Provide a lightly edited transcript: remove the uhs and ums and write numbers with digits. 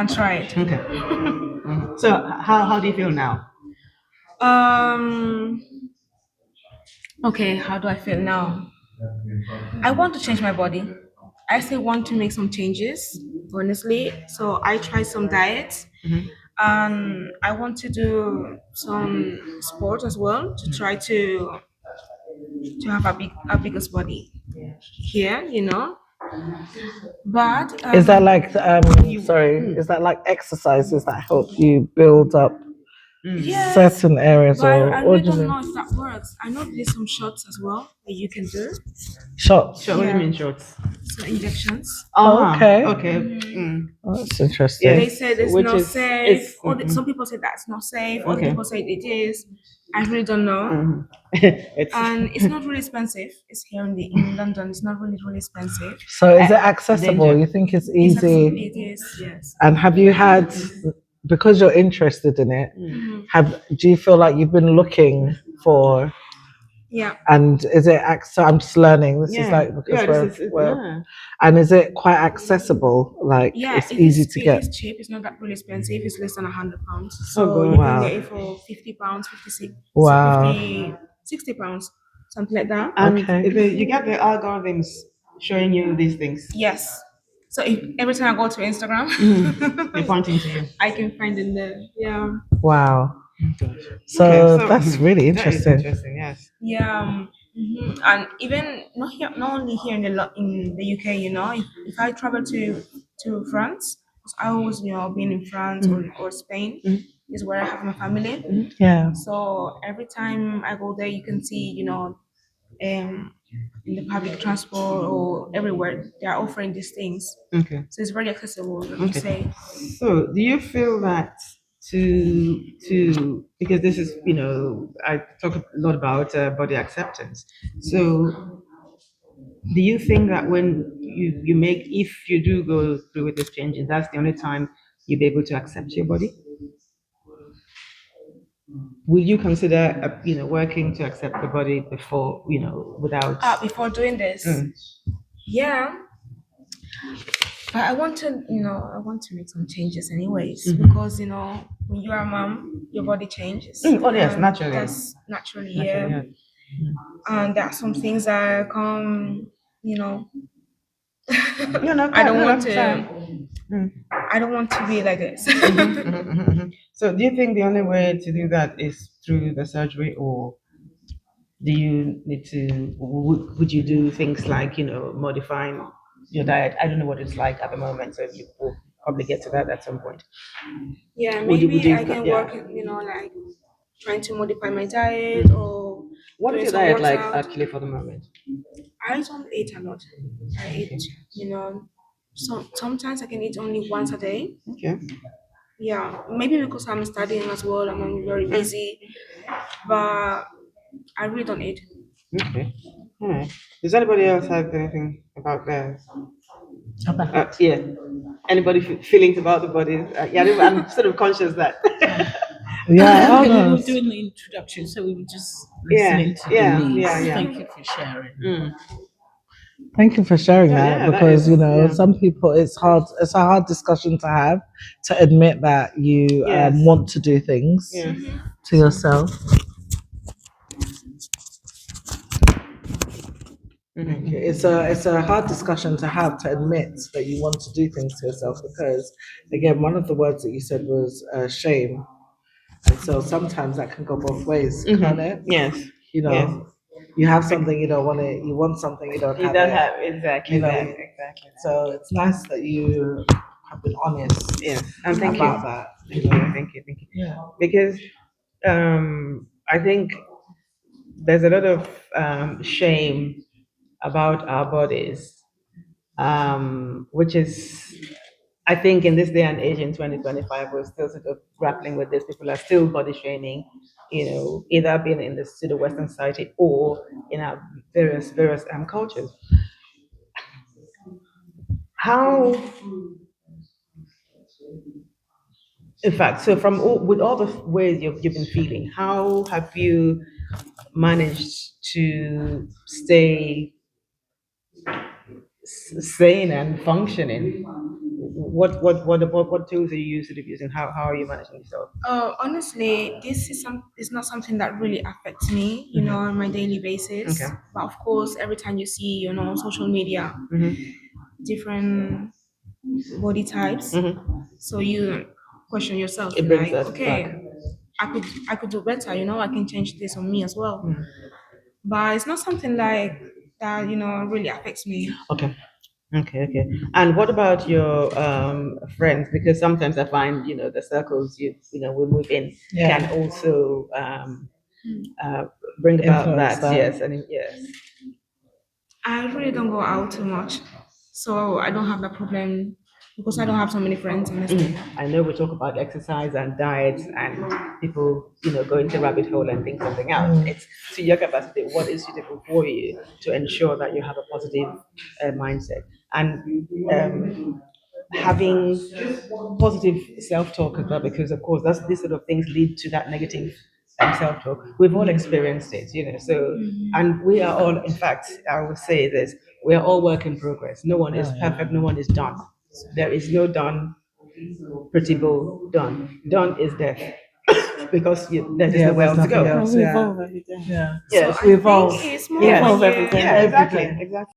and try it. Okay. So how do you feel now? Um. Okay, how do I feel now? I want to change my body. I still want to make some changes, honestly. So I try some diets, and I want to do some sport as well to try to have a biggest body here, But Is that like you, sorry? Is that like exercises that help you build up yes, certain areas, but I or really do don't you know if that works. I know there's some shots as well that you can do. shots? What do you Yeah, mean shorts? so injections. Uh-huh. Okay, Okay. oh, that's They interesting. Yes, said it's which not is safe. it's Some people say that's not safe. Other okay. people say it is. I really don't know. It's And it's not really expensive. It's here in London. It's not really expensive. So, is it accessible? danger. You think it's It's easy? it is, yes. And have you had, because you're interested in it, do you feel like you've been looking for, Yeah. and is it, so I'm just learning, this is Yeah, like, because yeah. This is yeah. and is it quite accessible? Like, Yeah, it's easy to it get? is cheap. It's not that really expensive. It's less than £100. Oh So you God. can Wow. get it for £50, 56, so Wow. 50, £60, something like that. And Okay. you get the algorithms showing you these things. Yes. So every time I go to Instagram, They're pointing to you. I can find in there. Yeah. Wow. Okay, So so that's really that is interesting. interesting. Yes. Yeah. And even not only here in the UK, if I travel to France, 'cause I always been in France or Spain is where I have my family. Yeah. So every time I go there, you can see, in the public transport or everywhere, they are offering these things. Okay. So it's very accessible, let me Okay. say. So, do you feel that to because this is I talk a lot about body acceptance. So, do you think that when you make if you do go through with this changes, that's the only time you'll be able to accept your body? Will you consider working to accept the body before without? Before doing this, Mm. yeah, but I want to make some changes anyways because when you are a mom, your body changes. Mm. Oh yes, And naturally. that's naturally, Naturally, yeah. yeah. And there are some things that come, you know, You know, I don't no, want no, sorry. to. I don't want to be like this. So, do you think the only way to do that is through the surgery, or do you need to? Would you do things like modifying your diet? I don't know what it's like at the moment, so you will probably get to that at some point. Yeah, Would maybe you? I can Yeah. work, like trying to modify my diet or What is doing your some diet works like out. actually for the moment? I don't eat a lot. I eat, sometimes I can eat only once a day. Okay. Yeah, maybe because I'm studying as well and I'm very busy, but I really don't eat. Okay. All right. Does anybody else have anything about that? About Yeah. Anybody feelings about the body? Yeah, I'm sort of conscious that. yeah, oh Okay, we no. were doing the introduction, so we were just Yeah, listening to yeah, Denise. yeah, yeah. Thank you for sharing. Mm. Thank you for sharing Yeah, that yeah, that because is, yeah. some people it's hard. It's a hard discussion to have to admit that you Yes. want to do things Yes. to yourself. Mhm. It's a hard discussion to have to admit that you want to do things to yourself because again one of the words that you said was shame, and so sometimes that can go both ways, can't it? Yes. You Yes. know, you have something you don't want it, you want something you don't You have don't it. have exactly You know, that. Exactly. so it's nice that you have been honest Yes. And thank about you. that. Thank you. Thank you. Thank you. Yeah. Because I think there's a lot of shame about our bodies, which is, I think, in this day and age in 2025, we're still sort of grappling with this. People are still body shaming, either being in the pseudo Western society or in our various cultures. How, in fact, so with all the ways you've been feeling, how have you managed to stay sane and functioning what tools are you sort of using? How are you managing yourself? Honestly, this is not something that really affects me, on my daily basis. Okay. But of course, every time you see, on social media, Mhm. different body types, so you question yourself, It brings like, that okay, back. I could do better, I can change this on me as well. Mm. But it's not something like that, really affects me. Okay. Okay. And what about your friends? Because sometimes I find, the circles we move in Yeah. can also uh, bring about Influence that. that. Yes, and yes. I really don't go out too much, so I don't have that problem because I don't have so many friends, honestly. I know we talk about exercise and diet and people, go into rabbit hole and think something else. It's to your capacity, what is suitable for you to ensure that you have a positive mindset. And having positive self-talk as well, because of course that's these sort of things lead to that negative self-talk. We've all experienced it, so and we are all, in fact, I will say this, we are all work in progress. No one is perfect, no one is done. There is no done, pretty bull, done is death. Because there's Yeah, nowhere there's else to nothing go. else. We Yeah. evolve every day. Yeah. So Yes. I We think evolve. it's more Yes. when evolve you every day. Yeah, Every exactly, day. exactly.